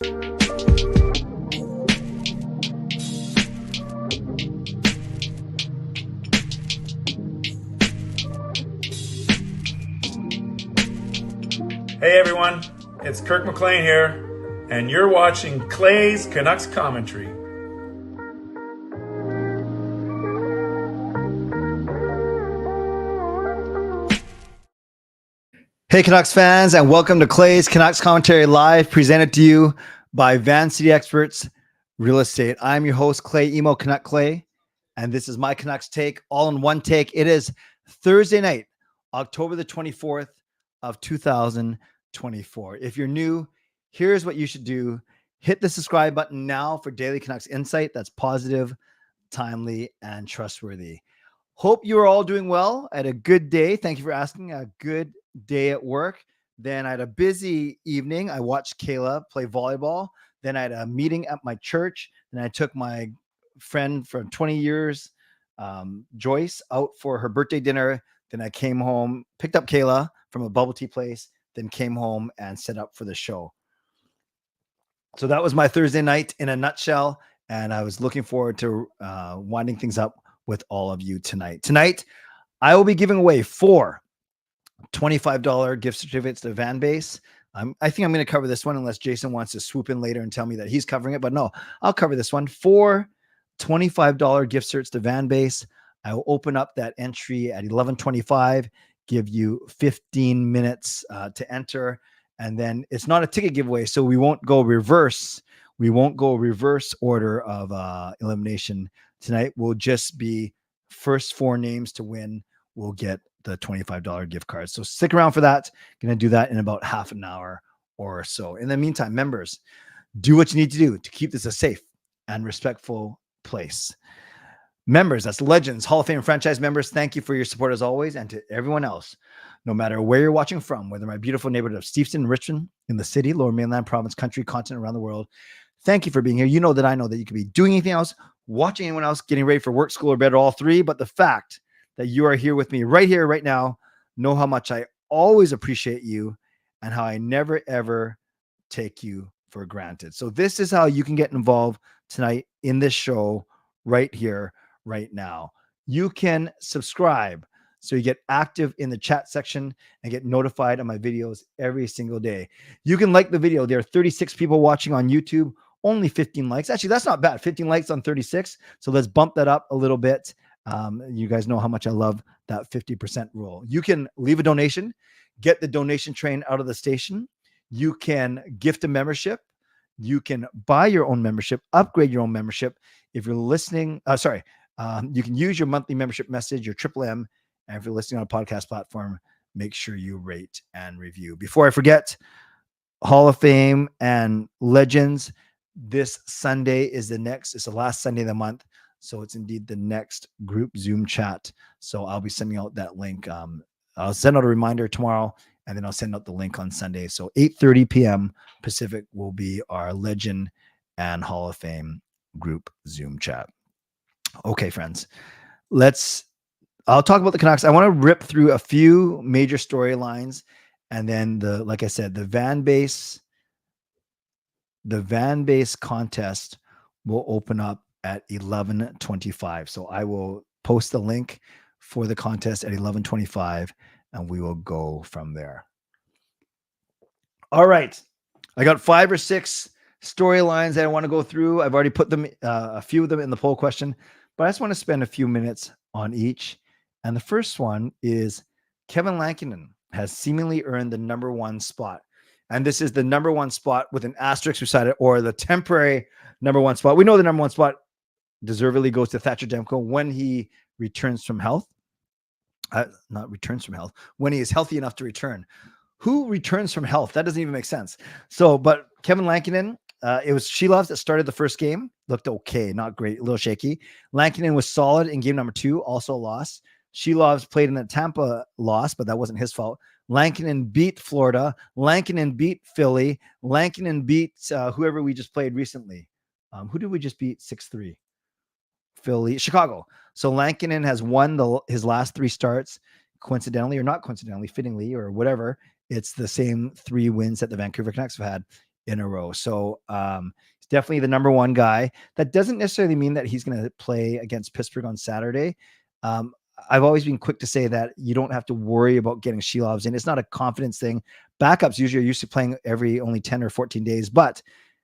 Hey everyone, it's Kirk McLean here, and you're watching Clay's Canucks Commentary. Hey Canucks fans, and welcome to Clay's Canucks Commentary Live, presented to you by Van City Experts Real Estate. I'm your host, Clay Emo Canuck Clay, and this is my Canucks take, all in one take. It is Thursday night, October the 24th of 2024. If you're new, here's what you should do. Hit the subscribe button now for daily Canucks insight that's positive, timely, and trustworthy. Hope you are all doing well. I had a good day. Thank you for asking. A good day at work. Then I had a busy evening. I watched Kayla play volleyball. Then I had a meeting at my church. Then I took my friend from 20 years, Joyce, out for her birthday dinner. Then I came home, picked up Kayla from a bubble tea place, then came home and set up for the show. So that was my Thursday night in a nutshell. And I was looking forward to winding things up with all of you tonight. Tonight, I will be giving away 4 $25 gift certificates to Vanbase. I think I'm going to cover this one unless Jason wants to swoop in later and tell me that he's covering it. But no, I'll cover this one. 4 $25 gift certs to Vanbase. I will open up that entry at 11:25, give you 15 minutes to enter. And then it's not a ticket giveaway, so we won't go reverse. We won't go reverse order of elimination tonight. We'll just be first 4 names to win will get the $25 gift card. So stick around for that. Going to do that in about half an hour or so. In the meantime, members, do what you need to do to keep this a safe and respectful place. Members, that's Legends, Hall of Fame franchise members, thank you for your support as always. And to everyone else, no matter where you're watching from, whether my beautiful neighborhood of Steveston, Richmond, in the city, lower mainland, province, country, continent, around the world, thank you for being here. You know that I know that you could be doing anything else, watching anyone else, getting ready for work, school, or bed, or all three. But the fact that you are here with me right here, right now, know how much I always appreciate you and how I never, ever take you for granted. So this is how you can get involved tonight in this show right here, right now. You can subscribe so you get active in the chat section and get notified of my videos every single day. You can like the video. There are 36 people watching on YouTube, only 15 likes. Actually, that's not bad. 15 likes on 36. So let's bump that up a little bit. You guys know how much I love that 50% rule. You can leave a donation, get the donation train out of the station. You can gift a membership. You can buy your own membership, upgrade your own membership. If you're listening, you can use your monthly membership message, your M. And if you're listening on a podcast platform, make sure you rate and review. Before I forget, Hall of Fame and Legends, this Sunday is it's the last Sunday of the month. So it's indeed the next group Zoom chat. So I'll be sending out that link. I'll send out a reminder tomorrow, and then I'll send out the link on Sunday. So 8:30 p.m. Pacific will be our Legend and Hall of Fame group Zoom chat. Okay, friends, I'll talk about the Canucks. I want to rip through a few major storylines, and then like I said, the Vanbase contest will open up at 11:25. So I will post the link for the contest at 11:25, and we will go from there. All right. I got 5 or 6 storylines that I want to go through. I've already put them, a few of them in the poll question, but I just want to spend a few minutes on each. And the first one is Kevin Lankinen has seemingly earned the number 1 spot. And this is the number 1 spot with an asterisk beside it, or the temporary number 1 spot. We know the number 1 spot deservedly goes to Thatcher Demko when he returns from health. Not returns from health, when he is healthy enough to return. Who returns from health? That doesn't even make sense. So, but Kevin Lankinen, it was Shelovs that started the first game. Looked okay, not great, a little shaky. Lankinen was solid in game number 2, also lost. Shelovs played in the Tampa loss, but that wasn't his fault. Lankinen beat Florida. Lankinen beat Philly. Lankinen beat whoever we just played recently. Who did we just beat 6-3? Philly, Chicago. So Lankinen has won his last 3 starts, coincidentally or not coincidentally, fittingly or whatever. It's the same 3 wins that the Vancouver Canucks have had in a row. So he's definitely the number one guy. That doesn't necessarily mean that he's going to play against Pittsburgh on Saturday. I've always been quick to say that you don't have to worry about getting Shilovs in. It's not a confidence thing. Backups usually are used to playing every only 10 or 14 days, but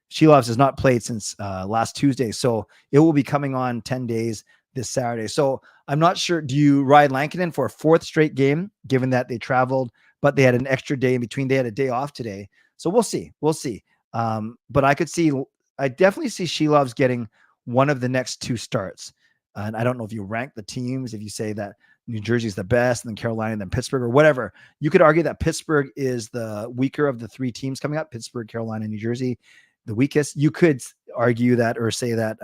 Shilovs has not played since last Tuesday. So it will be coming on 10 days this Saturday. So I'm not sure. Do you ride Lankinen for a fourth straight game, given that they traveled, but they had an extra day in between? They had a day off today. So we'll see. We'll see. But I definitely see Shilovs getting one of the next two starts. And I don't know if you rank the teams, if you say that New Jersey is the best, and then Carolina, and then Pittsburgh, or whatever. You could argue that Pittsburgh is the weaker of the three teams coming up. Pittsburgh, Carolina, New Jersey, the weakest. You could argue that or say that,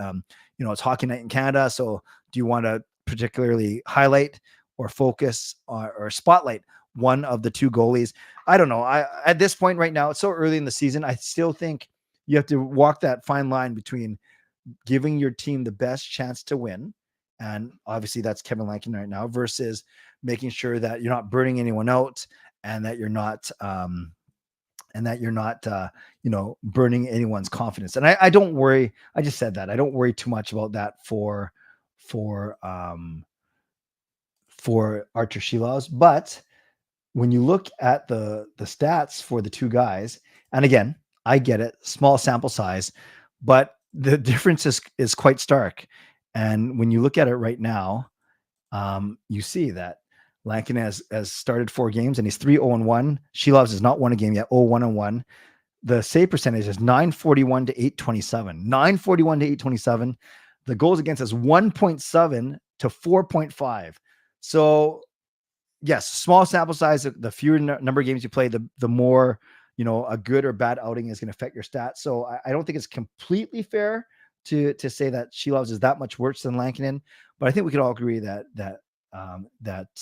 it's hockey night in Canada. So do you want to particularly highlight or focus or spotlight one of the two goalies? I don't know. At this point right now, it's so early in the season. I still think you have to walk that fine line between giving your team the best chance to win. And obviously that's Kevin Lankinen right now, versus making sure that you're not burning anyone out and that you're not, burning anyone's confidence. And I don't worry. I just said that I don't worry too much about that for Artur Shilovs. But when you look at the stats for the two guys, and again, I get it, small sample size, but the difference is quite stark. And when you look at it right now, you see that Lankinen has started 4 games and he's 3-0-1. Shilovs has not won a game yet, 0-1-1. The save percentage is 941 to 827. 941 to 827. The goals against is 1.7 to 4.5. So yes, small sample size. The fewer number of games you play, the more, a good or bad outing is going to affect your stats. So I don't think it's completely fair to say that Shilovs is that much worse than Lankinen, but I think we could all agree that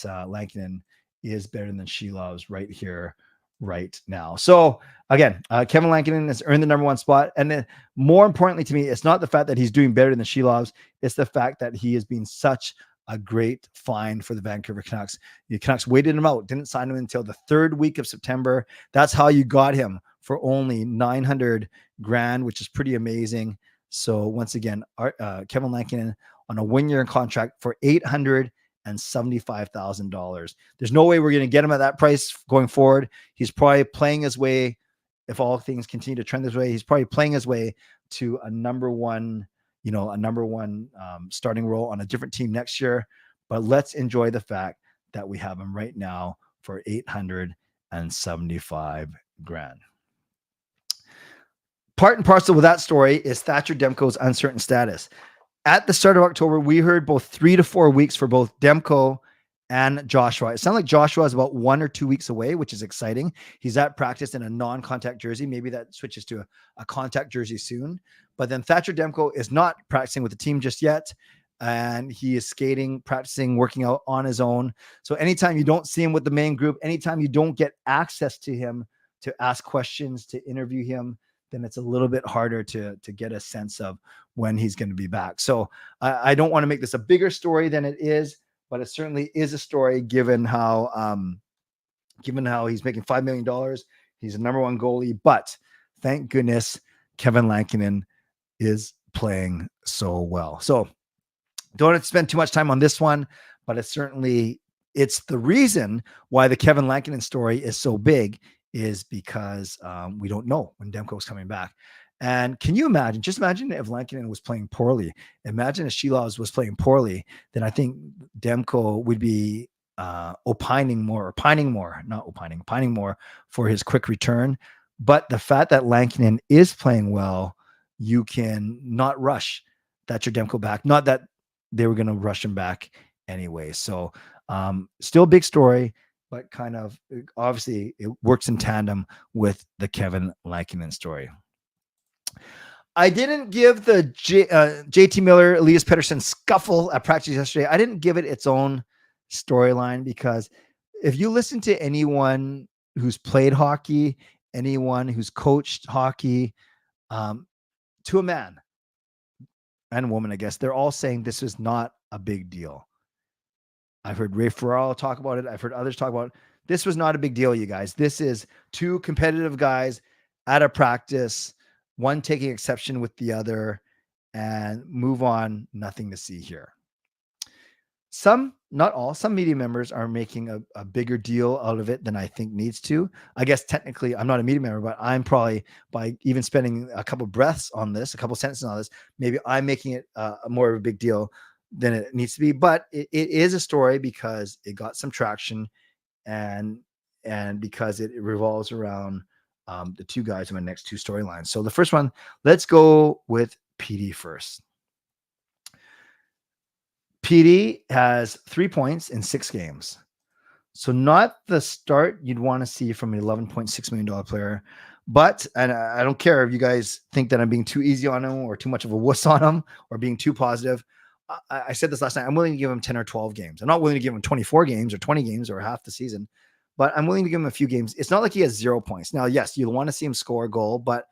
Lankinen is better than Shilovs right here, right now. So again, Kevin Lankinen has earned the number one spot. And then more importantly to me, it's not the fact that he's doing better than Shilovs. It's the fact that he has been such a great find for the Vancouver Canucks. The Canucks waited him out, didn't sign him until the 3rd week of September. That's how you got him for only $900,000, which is pretty amazing. So once again, Kevin Lankinen on a 1-year contract for $875,000. There's no way we're going to get him at that price going forward. He's probably playing his way, if all things continue to trend this way, he's probably playing his way to a number one starting role on a different team next year. But let's enjoy the fact that we have him right now for $875,000. Part and parcel with that story is Thatcher Demko's uncertain status. At the start of October, we heard both 3 to 4 weeks for both Demko and Joshua. It sounds like Joshua is about 1 or 2 weeks away, which is exciting. He's at practice in a non-contact jersey. Maybe that switches to a contact jersey soon. But then Thatcher Demko is not practicing with the team just yet. And he is skating, practicing, working out on his own. So anytime you don't see him with the main group, anytime you don't get access to him to ask questions, to interview him, then it's a little bit harder to get a sense of when he's going to be back. So I don't want to make this a bigger story than it is, but it certainly is a story given how he's making $5 million. He's a number one goalie, but thank goodness Kevin Lankinen is playing so well. So don't have to spend too much time on this one, but it's the reason why the Kevin Lankinen story is so big is because we don't know when Demko's coming back. And can you imagine, just imagine if Lankinen was playing poorly, imagine if Shilovs was playing poorly, then I think Demko would be pining more for his quick return. But the fact that Lankinen is playing well, you can not rush Thatcher Demko back. Not that they were going to rush him back anyway. So still a big story, but kind of obviously it works in tandem with the Kevin Lankinen story. I didn't give the JT Miller, Elias Pettersson scuffle at practice yesterday. I didn't give it its own storyline because if you listen to anyone who's played hockey, anyone who's coached hockey, to a man and woman, I guess, they're all saying this is not a big deal. I've heard Ray Ferraro talk about it. I've heard others talk about it. This was not a big deal, you guys. This is two competitive guys out of practice, one taking exception with the other, and move on. Nothing to see here. Some, not all, some media members are making a bigger deal out of it than I think needs to. I guess technically I'm not a media member, but I'm probably, by even spending a couple breaths on this, a couple sentences on this, maybe I'm making it more of a big deal than it needs to be. But it is a story because it got some traction, and because it revolves around the two guys in my next two storylines. So the first one, let's go with PD first. PD has 3 points in 6 games. So not the start you'd want to see from an $11.6 million player. But, and I don't care if you guys think that I'm being too easy on him or too much of a wuss on him or being too positive. I said this last night. I'm willing to give him 10 or 12 games. I'm not willing to give him 24 games or 20 games or half the season, but I'm willing to give him a few games. It's not like he has 0 points. Now, yes, you'll want to see him score a goal, but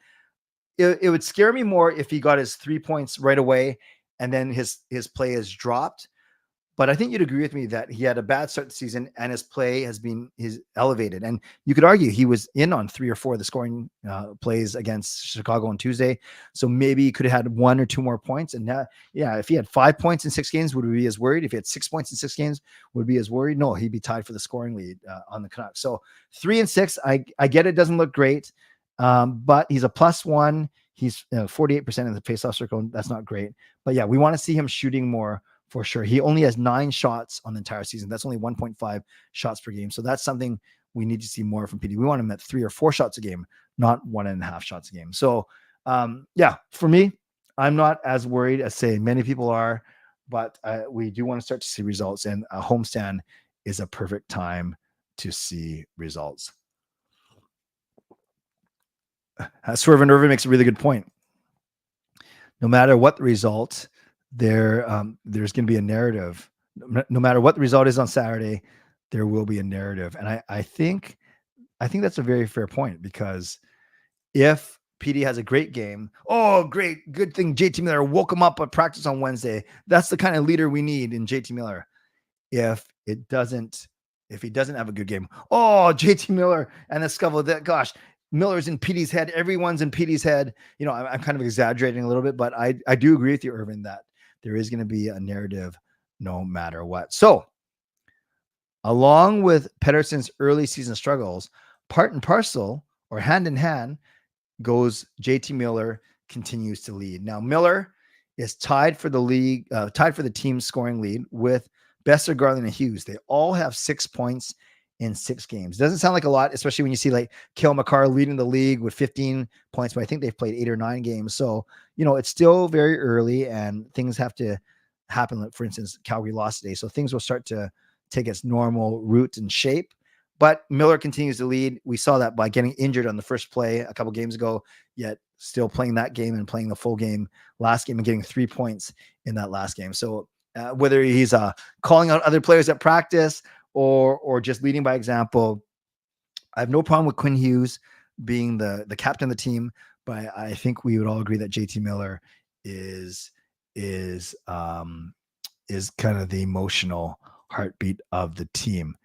it would scare me more if he got his 3 points right away and then his play has dropped. But I think you'd agree with me that he had a bad start to the season and his play has been elevated. And you could argue he was in on 3 or 4 of the scoring plays against Chicago on Tuesday. So maybe he could have had 1 or 2 more points. And now, yeah, if he had 5 points in 6 games, would we be as worried? If he had 6 points in 6 games, would we be as worried? No, he'd be tied for the scoring lead on the Canucks. So 3 and 6, I get it doesn't look great, but he's a +1. He's 48% in the faceoff circle. That's not great. But yeah, we want to see him shooting more. For sure. He only has 9 shots on the entire season. That's only 1.5 shots per game. So that's something we need to see more from PD. We want him at 3 or 4 shots a game, not 1.5 shots a game. So yeah, for me, I'm not as worried as say many people are, but we do want to start to see results, and a homestand is a perfect time to see results. Swerve Irvin makes a really good point. No matter what the result, there's going to be a narrative. No matter what the result is on Saturday, there will be a narrative. And I think that's a very fair point, because if PD has a great game, oh, great, good thing JT Miller woke him up at practice on Wednesday. That's the kind of leader we need in JT Miller. If he doesn't have a good game, oh, JT Miller and the scuffle, that, gosh, Miller's in PD's head. Everyone's in PD's head. You know, I'm kind of exaggerating a little bit, but I do agree with you, Irvin, that there is going to be a narrative no matter what. So along with Pettersson's early season struggles, part and parcel or hand in hand goes JT Miller continues to lead. Now Miller is tied for the team scoring lead with Besser, Garland, and Hughes. They all have 6 points in 6 games. Doesn't sound like a lot, especially when you see like Cale Makar leading the league with 15 points, but I think they've played 8 or 9 games. So, you know, it's still very early and things have to happen. Like, for instance, Calgary lost today. So things will start to take its normal route and shape, but Miller continues to lead. We saw that by getting injured on the first play a couple games ago, yet still playing that game and playing the full game last game and getting 3 points in that last game. So whether he's calling out other players at practice or just leading by example, I have no problem with Quinn Hughes being the captain of the team, but I think we would all agree that JT Miller is kind of the emotional heartbeat of the team.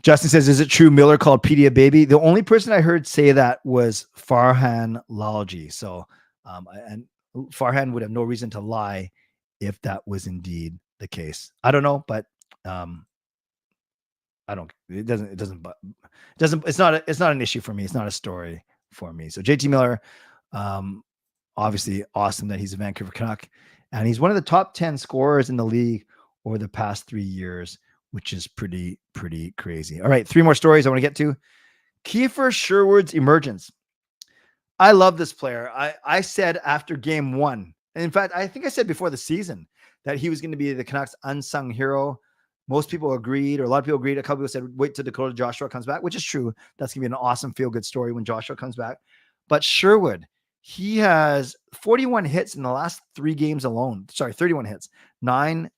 Justin says, is it true Miller called PD a baby? The only person I heard say that was Farhan Lalji. So, and Farhan would have no reason to lie if that was indeed the case. I don't know, but it's not an issue for me. It's not a story for me. So JT Miller, obviously awesome that he's a Vancouver Canuck, and he's one of the top 10 scorers in the league over the past 3 years, which is pretty crazy. All right, 3 more stories I want to get to. Kiefer Sherwood's emergence. I love this player. I said after game 1, and in fact, I think I said before the season that he was going to be the Canucks' unsung hero. Most people agreed, or a lot of people agreed. A couple people said, wait till Dakota Joshua comes back, which is true. That's going to be an awesome feel-good story when Joshua comes back. But Sherwood, he has 41 hits in the last 3 games alone. Sorry, 31 hits. 9,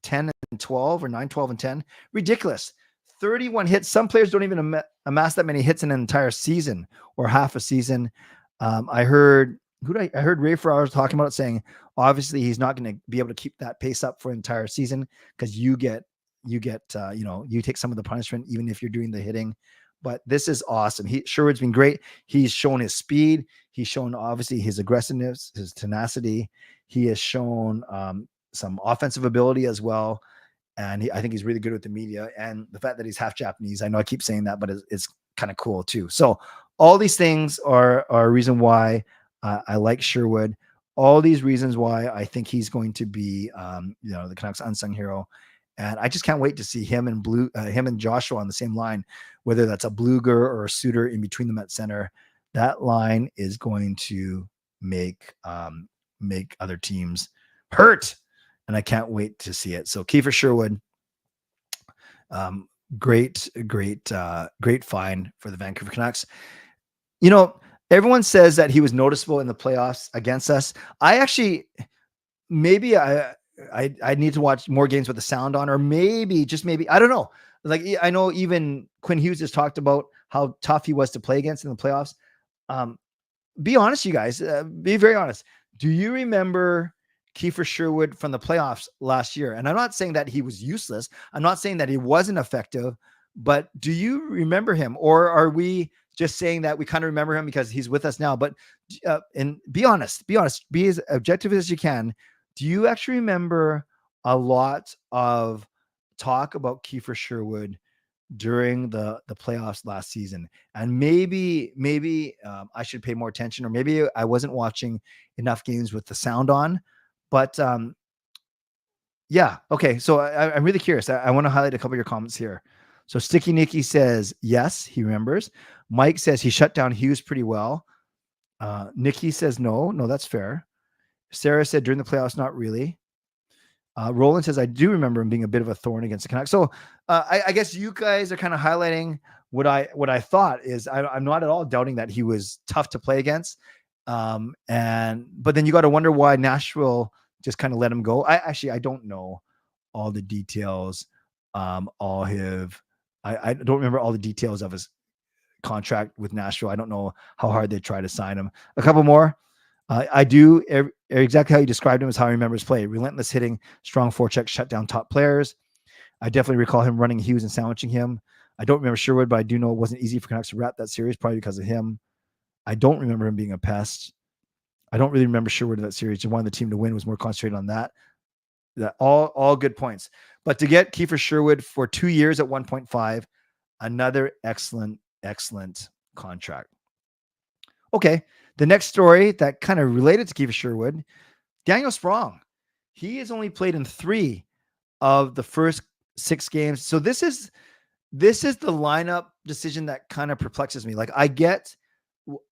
10, and 12, or 9, 12, and 10. Ridiculous. 31 hits. Some players don't even amass that many hits in an entire season or half a season. I heard Ray Ferraro talking about it, saying, obviously he's not going to be able to keep that pace up for an entire season because you take some of the punishment, even if you're doing the hitting. but this is awesome. Sherwood's been great. He's shown his speed. He's shown obviously his aggressiveness, his tenacity. He has shown some offensive ability as well. And I think he's really good with the media. And the fact that he's half Japanese, I know I keep saying that, but it's kind of cool too. So all these things are a reason why I like Sherwood. All these reasons why I think he's going to be, the Canucks unsung hero. And I just can't wait to see him and Joshua on the same line, whether that's a Bluger or a Suter in between them at center. That line is going to make other teams hurt, and I can't wait to see it. So Kiefer Sherwood, great find for the Vancouver Canucks. Everyone says that he was noticeable in the playoffs against us. I actually, maybe I need to watch more games with the sound on, or maybe, I don't know. Like, I know even Quinn Hughes has talked about how tough he was to play against in the playoffs. Be honest, you guys, be very honest. Do you remember Kiefer Sherwood from the playoffs last year? And I'm not saying that he was useless. I'm not saying that he wasn't effective, but do you remember him? Or are we just saying that we kind of remember him because he's with us now? But and be honest, be as objective as you can. Do you actually remember a lot of talk about Kiefer Sherwood during the playoffs last season? And maybe I should pay more attention, or maybe I wasn't watching enough games with the sound on. But yeah, okay. So I'm really curious. I want to highlight a couple of your comments here. So Sticky Nicky says yes, he remembers. Mike says he shut down Hughes pretty well. Nikki says no, that's fair. Sarah said during the playoffs, not really. Roland says I do remember him being a bit of a thorn against the Canucks. So I guess you guys are kind of highlighting what I thought is I'm not at all doubting that he was tough to play against. But then you got to wonder why Nashville just kind of let him go. I don't know all the details. I don't remember all the details of his contract with Nashville. I don't know how hard they try to sign him. A couple more. I do exactly how you described him is how I remember his play. Relentless hitting, strong forecheck, shut down top players. I definitely recall him running Hughes and sandwiching him. I don't remember Sherwood, but I do know it wasn't easy for Canucks to wrap that series, probably because of him. I don't remember him being a pest. I don't really remember Sherwood in that series. Just wanted the team to win, was more concentrated on that. All good points. But to get Kiefer Sherwood for 2 years at 1.5, another excellent contract. Okay. The next story that kind of related to Kiefer Sherwood, Daniel Sprong. He has only played in 3 of the first 6 games. So this is the lineup decision that kind of perplexes me. Like, I get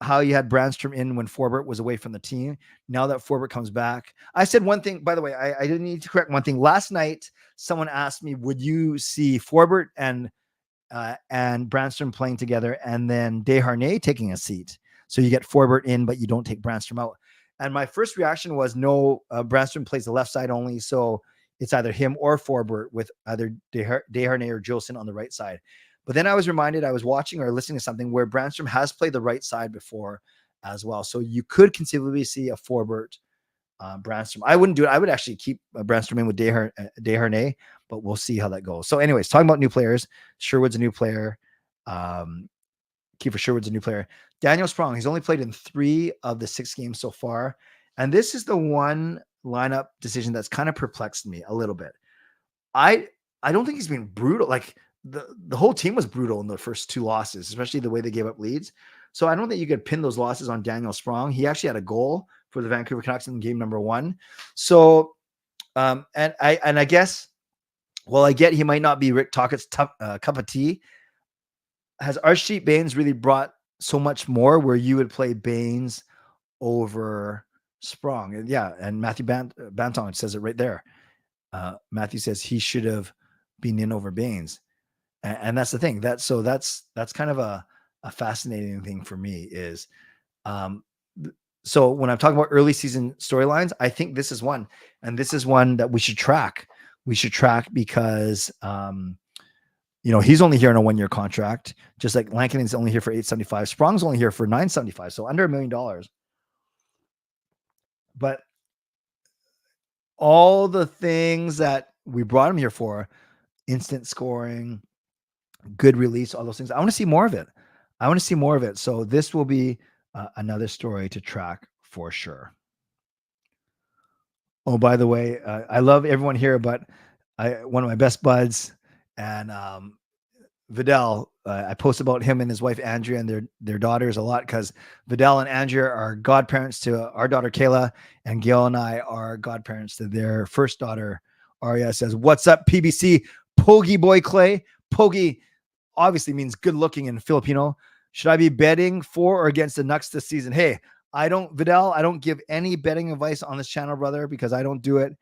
how you had Brandstrom in when Forbert was away from the team. Now that Forbert comes back, I said one thing, by the way, I didn't need to correct one thing. Last night, someone asked me, would you see Forbert and Brandstrom playing together and then Desharnais taking a seat? So you get Forbert in, but you don't take Brandstrom out. And my first reaction was no, Brandstrom plays the left side only. So it's either him or Forbert with either Desharnais or Jolson on the right side. But then I was reminded, I was watching or listening to something where Brandstrom has played the right side before as well. So you could conceivably see a Forbert Brandstrom. I wouldn't do it. I would actually keep Brandstrom in with Desharnais, but we'll see how that goes. So anyways, talking about new players, Sherwood's a new player. Kiefer Sherwood's a new player. Daniel Sprong, he's only played in 3 of the 6 games so far. And this is the one lineup decision that's kind of perplexed me a little bit. I don't think he's been brutal. Like, the whole team was brutal in the first 2 losses, especially the way they gave up leads. So I don't think you could pin those losses on Daniel Sprong. He actually had a goal for the Vancouver Canucks in game number 1. So, and I guess, well, I get he might not be Rick Tockett's cup of tea. Has Archie Bains really brought so much more where you would play Bains over Sprong? And yeah, and Matthew Banton says it right there. Matthew says he should have been in over Bains. And that's the thing. That's kind of a fascinating thing for me is, so when I'm talking about early season storylines, I think this is one, and this is one that we should track. We should track because, he's only here on a 1-year contract, just like Lankinen's only here for $875. Sprong's only here for $975. So under $1 million. But all the things that we brought him here for, instant scoring, good release, all those things. I want to see more of it. I want to see more of it. So this will be another story to track for sure. Oh, by the way, I love everyone here, but one of my best buds and Vidal, I post about him and his wife Andrea and their daughters a lot because Vidal and Andrea are godparents to our daughter Kayla, and Gail and I are godparents to their first daughter. Aria says, "What's up, PBC? Pogi boy Clay. Pogi obviously means good looking in Filipino. Should I be betting for or against the Canucks this season?" Hey, Vidal, I don't give any betting advice on this channel, brother, because I don't do it.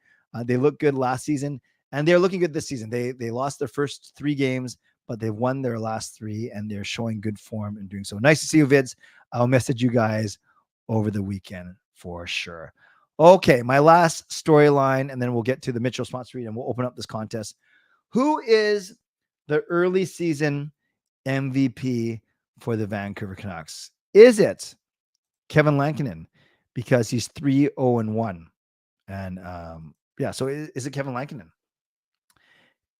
They look good last season and they're looking good this season. They lost their first 3 games, but they've won their last 3 and they're showing good form in doing so. Nice to see you, Vids. I'll message you guys over the weekend for sure. Okay, my last storyline, and then we'll get to the Mitchell sponsor read and we'll open up this contest. Who is the early season MVP for the Vancouver Canucks? Is it Kevin Lankinen? Because he's 3-0-1. And so is it Kevin Lankinen?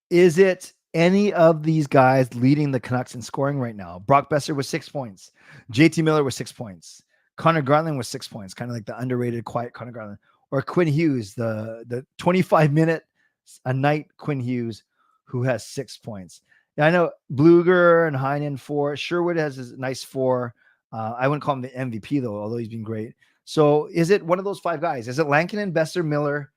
Is it any of these guys leading the Canucks in scoring right now? Brock Besser was 6 points. JT Miller was 6 points. Connor Garland was 6 points, kind of like the underrated, quiet Connor Garland. Or Quinn Hughes, the 25-minute a night Quinn Hughes, who has 6 points. Yeah, I know Bluger and Heinen 4. Sherwood has a nice 4. I wouldn't call him the MVP, though, although he's been great. So is it one of those 5 guys? Is it Lankinen, Besser, Miller,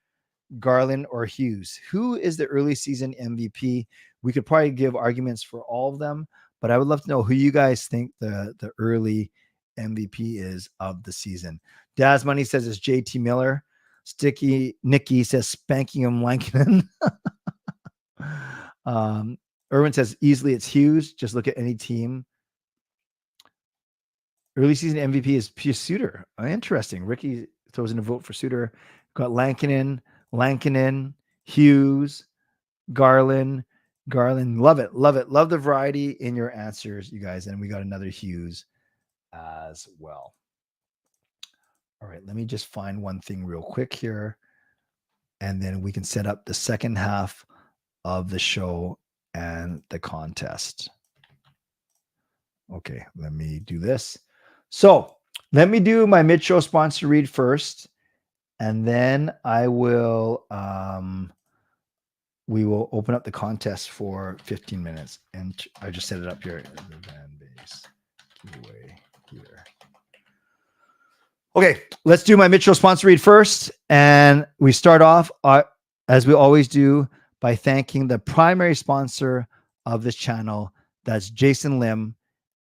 Garland, or Hughes? Who is the early season MVP? We could probably give arguments for all of them, but I would love to know who you guys think the early MVP is of the season. Daz Money says it's JT Miller. Sticky Nikki says spanking him Lankinen. Irwin says easily it's Hughes. Just look at any team. Early season MVP is Pius Suter. Interesting. Ricky throws in a vote for Suter. Got Lankinen, Hughes, Garland. Love it. Love the variety in your answers, you guys. And we got another Hughes as well. All right, let me just find one thing real quick here. And then we can set up the second half of the show and the contest. Okay, let me do this. So let me do my mid-show sponsor read first, and then I will we will open up the contest for 15 minutes. And I just set it up here. The Vanbase giveaway here. Okay, let's do my mid-show sponsor read first. And we start off, as we always do, by thanking the primary sponsor of this channel. That's Jason Lim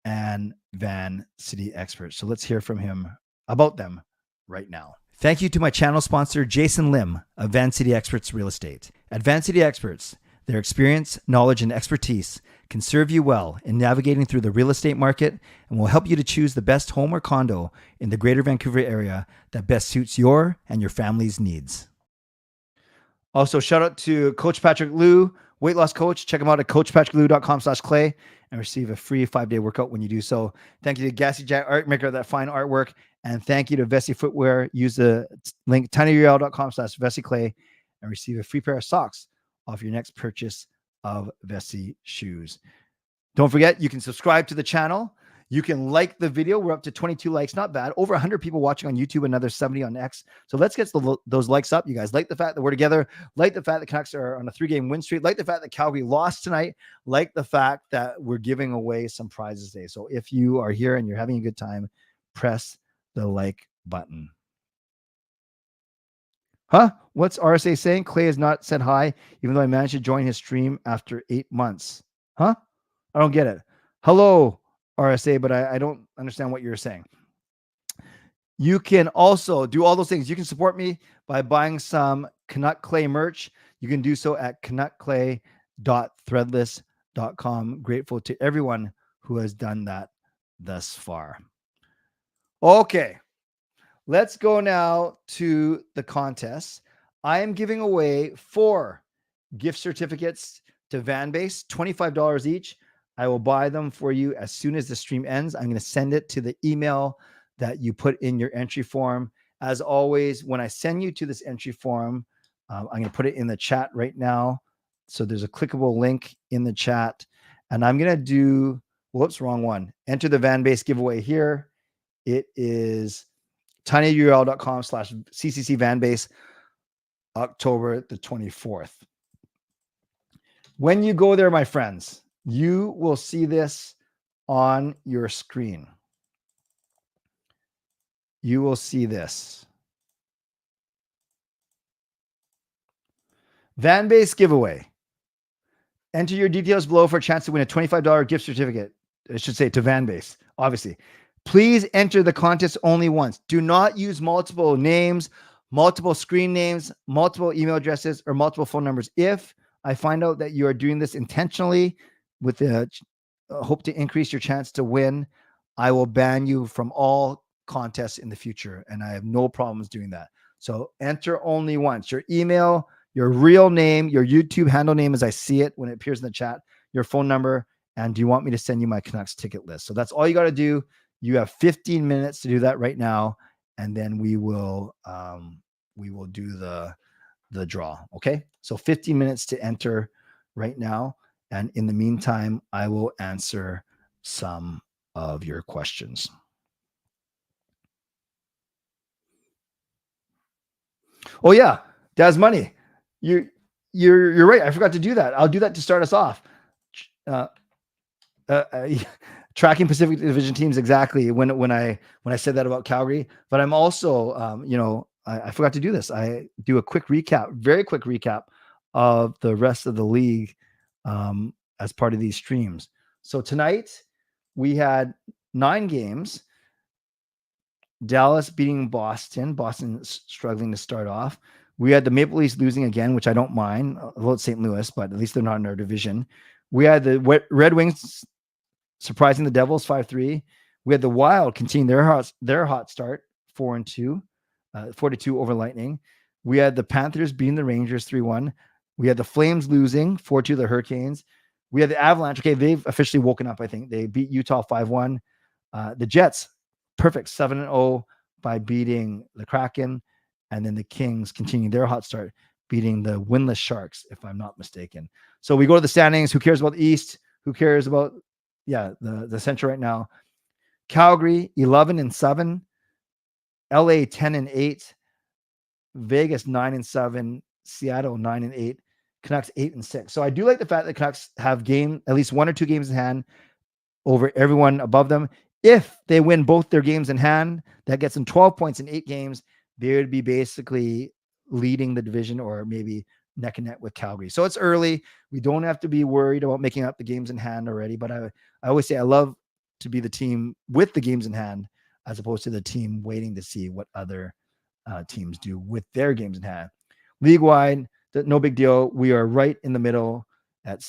and Van City Experts. So let's hear from him about them right now. Thank you to my channel sponsor, Jason Lim of Van City Experts Real Estate. At Van City Experts, their experience, knowledge, and expertise can serve you well in navigating through the real estate market and will help you to choose the best home or condo in the greater Vancouver area that best suits your and your family's needs. Also, shout out to Coach Patrick Liu, weight loss coach. Check him out at coachpatricklou.com/clay and receive a free 5-day workout when you do so. Thank you to Gassy Jack Art, maker of that fine artwork. And thank you to Vessi Footwear. Use the link tinyurl.com/VessiClay and receive a free pair of socks off your next purchase of Vessi shoes. Don't forget, you can subscribe to the channel. You can like the video. We're up to 22 likes. Not bad. Over 100 people watching on YouTube, another 70 on X. So let's get those likes up, you guys. Like the fact that we're together. Like the fact that Canucks are on a 3-game win streak. Like the fact that Calgary lost tonight. Like the fact that we're giving away some prizes today. So if you are here and you're having a good time, press the like button. Huh? What's RSA saying? Clay has not said hi, even though I managed to join his stream after 8 months. Huh? I don't get it. Hello, RSA, but I don't understand what you're saying. You can also do all those things. You can support me by buying some Canuck Clay merch. You can do so at canuckclay.threadless.com. Grateful to everyone who has done that thus far. Okay, let's go now to the contest. I am giving away 4 gift certificates to Vanbase, $25 each. I will buy them for you as soon as the stream ends. I'm going to send it to the email that you put in your entry form. As always, when I send you to this entry form, I'm going to put it in the chat right now. So there's a clickable link in the chat. And I'm going to do, whoops, wrong one. Enter the Vanbase giveaway here. It is tinyurl.com/CCC Vanbase, October the 24th. When you go there, my friends, you will see this on your screen. You will see this. Vanbase giveaway. Enter your details below for a chance to win a $25 gift certificate. I should say to Vanbase, obviously. Please enter the contest only once. Do not use multiple names, multiple screen names, multiple email addresses, or multiple phone numbers. If I find out that you are doing this intentionally with the hope to increase your chance to win, I will ban you from all contests in the future, and I have no problems doing that. So enter only once. Your email, your real name, your YouTube handle name as I see it when it appears in the chat, your phone number, and do you want me to send you my Canucks ticket list? So that's all you got to do. You have 15 minutes to do that right now, and then we will do the draw. Okay, so 15 minutes to enter right now, and in the meantime, I will answer some of your questions. Oh yeah, Daz Money, you're right. I forgot to do that. I'll do that to start us off. Tracking Pacific Division teams exactly when I said that about Calgary, but I'm also I forgot to do this. I do a quick recap, very quick recap of the rest of the league as part of these streams. So tonight we had 9 games. Dallas beating Boston. Boston struggling to start off. We had the Maple Leafs losing again, which I don't mind. Although it's St. Louis, but at least they're not in our division. We had the Red Wings surprising the Devils 5-3. We had the Wild continue their hot start 4-2, 4-2 over Lightning. We had the Panthers beating the Rangers 3-1. We had the Flames losing 4-2 the Hurricanes. We had the Avalanche. Okay, they've officially woken up. I think they beat Utah 5-1. The Jets perfect 7-0 by beating the Kraken, and then the Kings continue their hot start, beating the winless Sharks, if I'm not mistaken. So we go to the standings. Who cares about the East? Who cares about the Central right now? Calgary 11-7, LA 10-8, Vegas 9-7, Seattle 9-8, Canucks 8-6. So I do like the fact that Canucks have at least 1 or 2 games in hand over everyone above them. If they win both their games in hand, that gets them 12 points in 8 games. They would be basically leading the division, or maybe neck and neck with Calgary. So it's early. We don't have to be worried about making up the games in hand already. But I always say I love to be the team with the games in hand, as opposed to the team waiting to see what other teams do with their games in hand. League-wide, no big deal. We are right in the middle at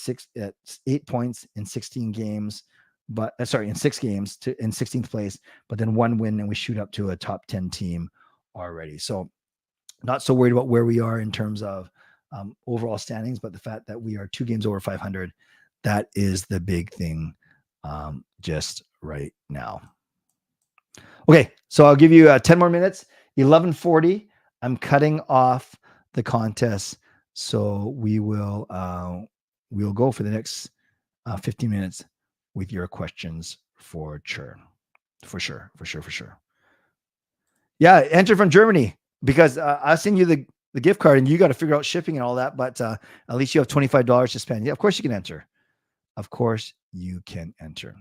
8 points in 16 games. But in 6 games in 16th place, but then 1 win and we shoot up to a top 10 team already. So not so worried about where we are in terms of overall standings, but the fact that we are 2 games over 500, that is the big thing just right now. Okay, so I'll give you 10 more minutes. 11:40. I'm cutting off the contest, so we'll go for the next 15 minutes with your questions for sure. Yeah, enter from Germany, because I'll send you the gift card and you got to figure out shipping and all that, but at least you have $25 to spend. Yeah, of course you can enter. Of course you can enter.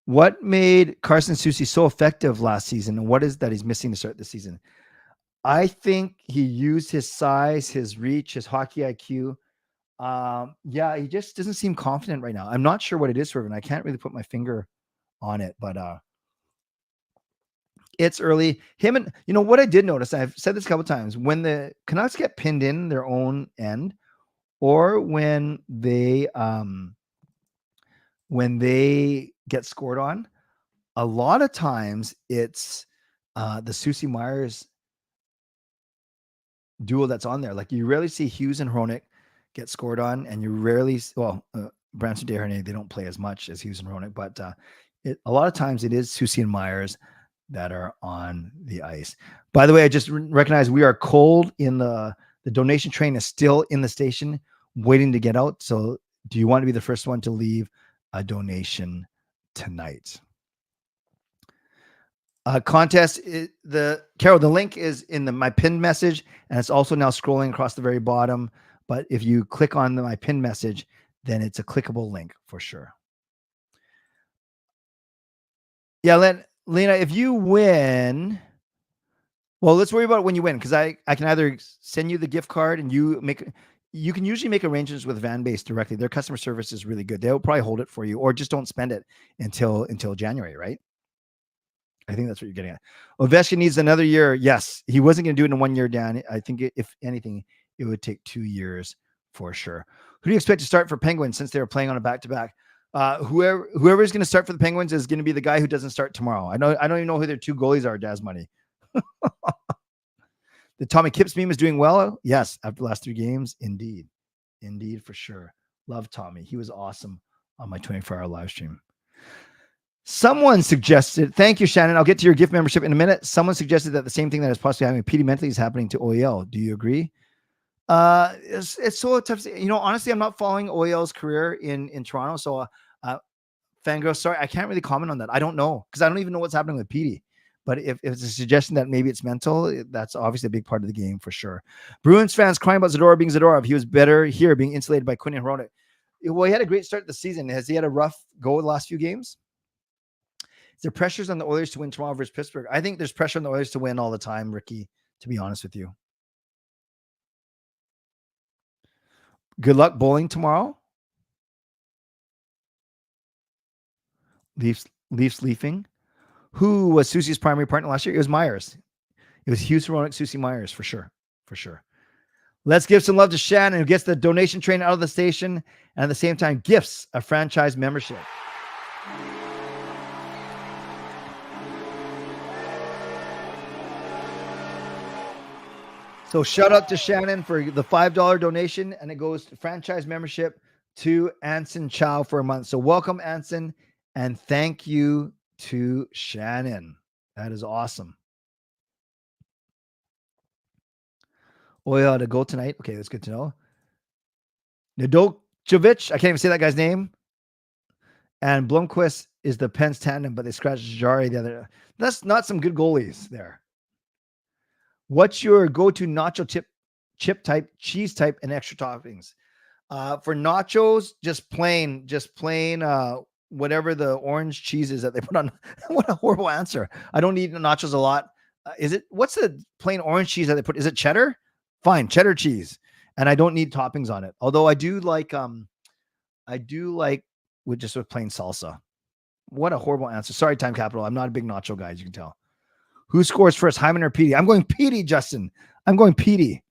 What made Carson Soucy so effective last season, and what is that he's missing to start the season? I think he used his size, his reach, his hockey IQ. He just doesn't seem confident right now. I'm not sure what it is for him. I can't really put my finger on it, but it's early. Him and what I did notice, I've said this a couple of times, when the Canucks get pinned in their own end, or when they get scored on, a lot of times it's the Soucy Myers duo that's on there. Like, you rarely see Hughes and Hronek get scored on, and you rarely, Branson Desharnais, they don't play as much as Hughes and Hronek, but a lot of times it is Soucy and Myers that are on the ice. By the way, I just recognize we are cold in the donation train is still in the station waiting to get out. So Do you want to be the first one to leave a donation tonight? Contest, Carol, the link is in my pinned message, and it's also now scrolling across the very bottom. But if you click on my pinned message, then it's a clickable link for sure. Yeah, Lena, if you win, well, let's worry about it when you win, because I can either send you the gift card and you can usually make arrangements with Vanbase directly. Their customer service is really good. They'll probably hold it for you, or just don't spend it until January, right? I think that's what you're getting at. Ovechkin needs another year. Yes, he wasn't going to do it in 1 year, Dan. I think if anything, it would take 2 years for sure. Who do you expect to start for Penguins since they were playing on a back-to-back? Whoever is going to start for the Penguins is going to be the guy who doesn't start tomorrow. I don't even know who their two goalies are, Daz Money. The Tommy Kipps meme is doing well. Yes, after the last 3 games, indeed, for sure. Love Tommy. He was awesome on my 24-hour live stream. Someone suggested, thank you, Shannon. I'll get to your gift membership in a minute. Someone suggested that the same thing that is possibly happening to PD mentally is happening to OEL. Do you agree? It's so tough. Honestly, I'm not following OEL's career in Toronto. So, Fangirl, sorry, I can't really comment on that. I don't know, because I don't even know what's happening with PD. But if it's a suggestion that maybe it's mental, that's obviously a big part of the game for sure. Bruins fans crying about Zadorov being Zadorov. He was better here, being insulated by Quinn and Hronek. Well, he had a great start to the season. Has he had a rough go the last few games? Is there pressures on the Oilers to win tomorrow versus Pittsburgh? I think there's pressure on the Oilers to win all the time, Ricky, to be honest with you. Good luck bowling tomorrow. Leafs leafing. Who was Susie's primary partner last year? It was Myers. It was Hughes, Hronek, Susie Myers for sure. For sure. Let's give some love to Shannon, who gets the donation train out of the station and at the same time gifts a franchise membership. So shout out to Shannon for the $5 donation, and it goes to franchise membership to Anson Chow for a month. So welcome, Anson, and thank you to Shannon. That is awesome. Oil to go tonight. Okay, that's good to know. Nedoljkovic, I can't even say that guy's name. And Blomqvist is the Pens tandem, but they scratched Jari the other. That's not some good goalies there. What's your go-to nacho chip type, cheese type, and extra toppings? For nachos, just plain whatever the orange cheese is that they put on. What a horrible answer. I don't eat nachos a lot. What's the plain orange cheese that they put? Is it cheddar? Fine, cheddar cheese. And I don't need toppings on it. Although I do like with plain salsa. What a horrible answer. Sorry, Time Capital. I'm not a big nacho guy, as you can tell. Who scores first, Hyman or Petey? I'm going Petey, Justin. I'm going Petey.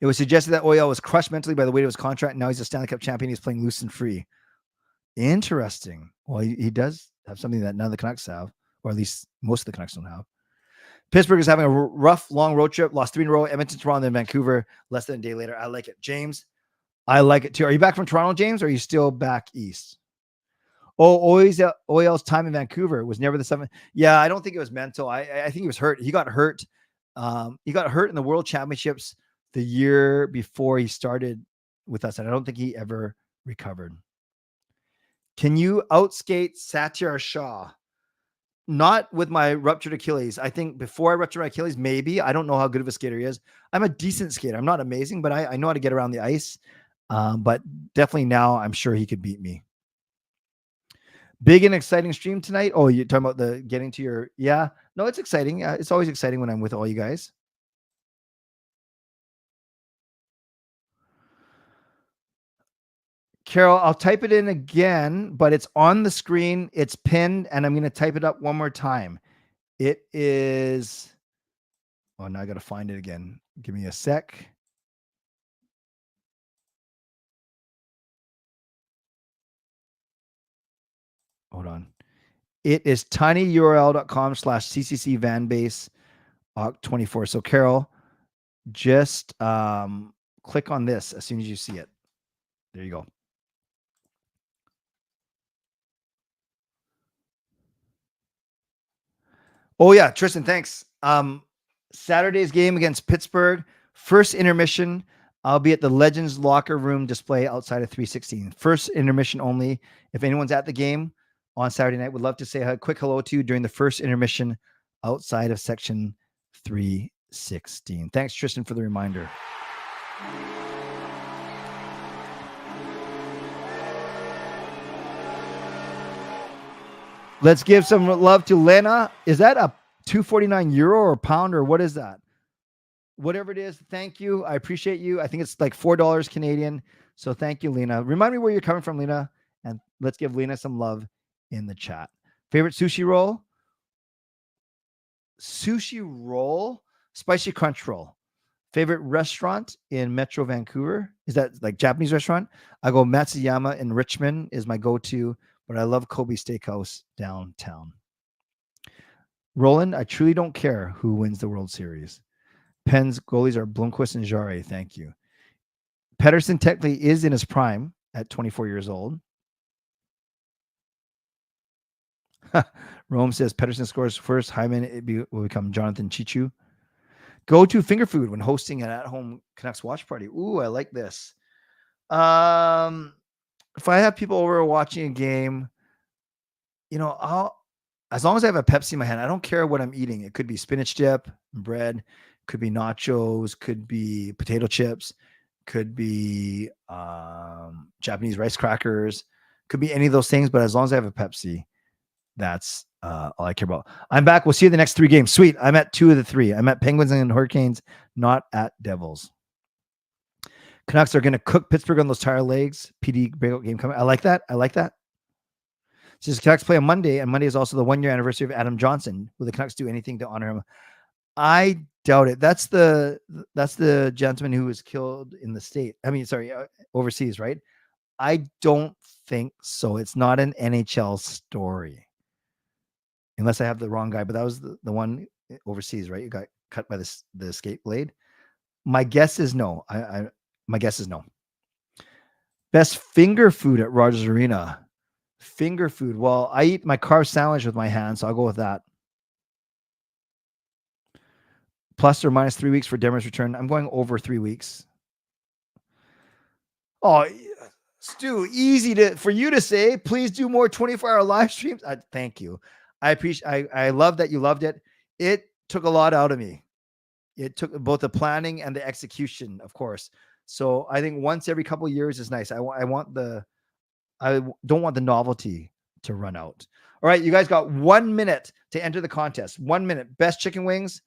It was suggested that OEL was crushed mentally by the weight of his contract. Now he's a Stanley Cup champion. He's playing loose and free. Interesting. Well, he does have something that none of the Canucks have, or at least most of the Canucks don't have. Pittsburgh is having a rough, long road trip. Lost 3 in a row. Edmonton, Toronto, then Vancouver. Less than a day later. I like it. James, I like it too. Are you back from Toronto, James, or are you still back east? Oh, OEL's time in Vancouver was never the 7th. Yeah, I don't think it was mental. I think he was hurt. He got hurt. He got hurt in the World Championships the year before he started with us, and I don't think he ever recovered. Can you outskate Satyar Shah? Not with my ruptured Achilles. I think before I ruptured my Achilles, maybe. I don't know how good of a skater he is. I'm a decent skater. I'm not amazing, but I know how to get around the ice. But definitely now I'm sure he could beat me. Big and exciting stream tonight. Oh, you're talking about the getting to your, yeah. No, it's exciting. It's always exciting when I'm with all you guys. Carol, I'll type it in again, but it's on the screen. It's pinned, and I'm going to type it up one more time. It is, oh, now I got to find it again. Give me a sec. Hold on. It is tinyurl.com/CCC Vanbase 24. So Carol, just click on this as soon as you see it. There you go. Oh yeah, Tristan, thanks. Saturday's game against Pittsburgh, first intermission. I'll be at the Legends locker room display outside of 316. First intermission only. If anyone's at the game on Saturday night, would love to say a quick hello to you during the first intermission outside of section 316. Thanks, Tristan, for the reminder. Let's give some love to Lena. Is that a €249 or pound, or what is that? Whatever it is, thank you. I appreciate you. I think it's like $4 Canadian. So thank you, Lena. Remind me where you're coming from, Lena. And let's give Lena some love in the chat. Favorite sushi roll? Sushi roll? Spicy crunch roll. Favorite restaurant in Metro Vancouver? Is that like Japanese restaurant? I go Matsuyama in Richmond is my go-to, but I love Kobe Steakhouse downtown. Roland, I truly don't care who wins the World Series. Penn's goalies are Blomqvist and Jarry. Thank you. Pettersson technically is in his prime at 24 years old. Rome says Pettersson scores first. Hyman will become Jonathan Chichu. Go to finger food when hosting an at-home Canucks watch party. Ooh, I like this. If I have people over watching a game, as long as I have a Pepsi in my hand, I don't care what I'm eating. It could be spinach dip, bread, could be nachos, could be potato chips, could be Japanese rice crackers, could be any of those things. But as long as I have a Pepsi, that's all I care about. I'm back. We'll see you the next 3 games. Sweet. I'm at 2 of the 3. I'm at Penguins and Hurricanes, not at Devils. Canucks are going to cook Pittsburgh on those tire legs. PD breakout game coming. I like that. Since Canucks play on Monday, and Monday is also the 1-year anniversary of Adam Johnson. Will the Canucks do anything to honor him? I doubt it. That's the gentleman who was killed in the state. Overseas, right? I don't think so. It's not an NHL story. Unless I have the wrong guy, but that was the one overseas, right? You got cut by the skate blade. My guess is no. My guess is no. Best finger food at Rogers Arena. Finger food. Well, I eat my carb sandwich with my hands, so I'll go with that. Plus or minus 3 weeks for Demers return. I'm going over 3 weeks. Oh, Stu, easy for you to say. Please do more 24-hour live streams. Thank you. I appreciate. I love that you loved it. It took a lot out of me. It took both the planning and the execution, of course. So I think once every couple of years is nice. I don't want the novelty to run out. All right, you guys got 1 minute to enter the contest. 1 minute. Best chicken wings.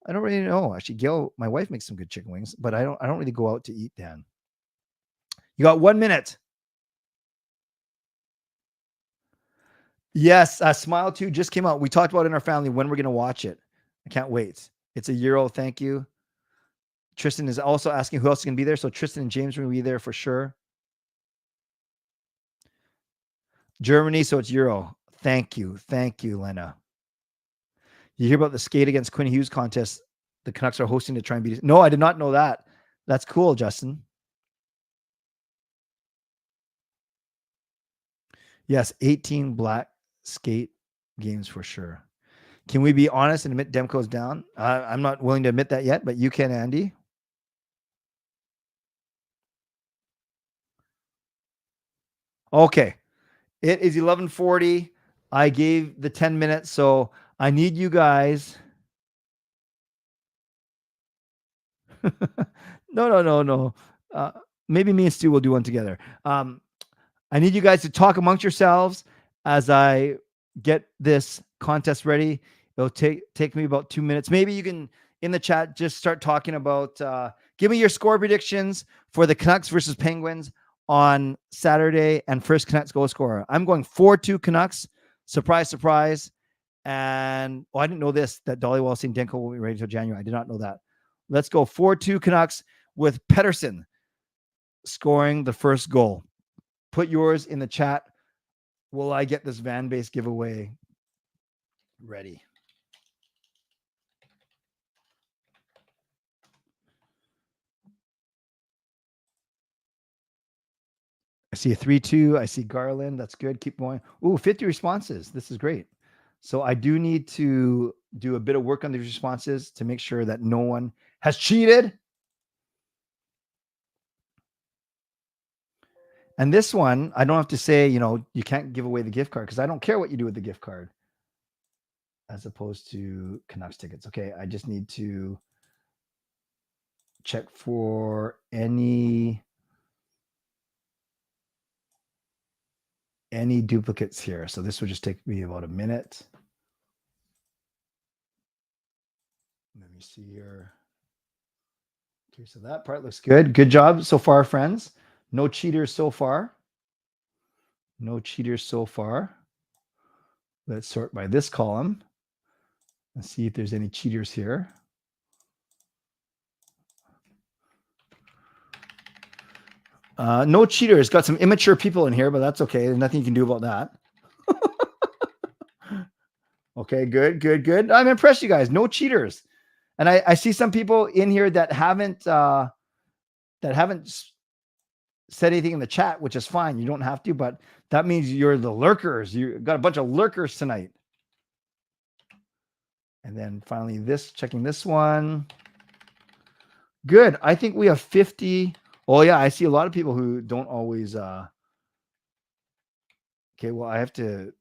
I don't really know. Actually, Gail, my wife makes some good chicken wings, but I don't really go out to eat, Dan. You got 1 minute. Yes, Smile 2 just came out. We talked about it in our family when we're going to watch it. I can't wait. It's a Euro. Thank you. Tristan is also asking who else is going to be there. So Tristan and James are going to be there for sure. Germany, so it's Euro. Thank you. Thank you, Lena. You hear about the skate against Quinn Hughes contest the Canucks are hosting to try and beat it? No, I did not know that. That's cool, Justin. Yes, 18 black skate games for sure. Can we be honest and admit Demko's down? I'm not willing to admit that yet, but you can, Andy. Okay. It is 11:40. I gave the 10 minutes, so I need you guys. No. Maybe me and Stu will do one together. I need you guys to talk amongst yourselves as I get this contest ready. It'll take me about 2 minutes. Maybe you can, in the chat, just start talking about, give me your score predictions for the Canucks versus Penguins on Saturday and first Canucks goal scorer. I'm going 4-2 Canucks. Surprise, surprise. And I didn't know this, that Dolly Wallstein and Denko will be ready until January. I did not know that. Let's go 4-2 Canucks with Pettersson scoring the first goal. Put yours in the chat. Will I get this Vanbase giveaway ready? I see a 3-2. I see Garland. That's good. Keep going. Ooh, 50 responses. This is great. So I do need to do a bit of work on these responses to make sure that no one has cheated. And this one, I don't have to say, you can't give away the gift card because I don't care what you do with the gift card as opposed to Canucks tickets. Okay, I just need to check for any duplicates here. So this would just take me about a minute. Let me see here. Okay, so that part looks good. Good job so far, friends. No cheaters so far. No cheaters so far. Let's sort by this column and see if there's any cheaters here. No cheaters. Got some immature people in here, but that's okay. There's nothing you can do about that. Okay, good, good, good. I'm impressed, you guys. No cheaters. And I see some people in here that haven't said anything in the chat, which is fine. You don't have to, but that means you're the lurkers. You got a bunch of lurkers tonight. And then finally checking this one. Good. I think we have 50. Oh yeah, I see a lot of people who don't always okay, well, I have to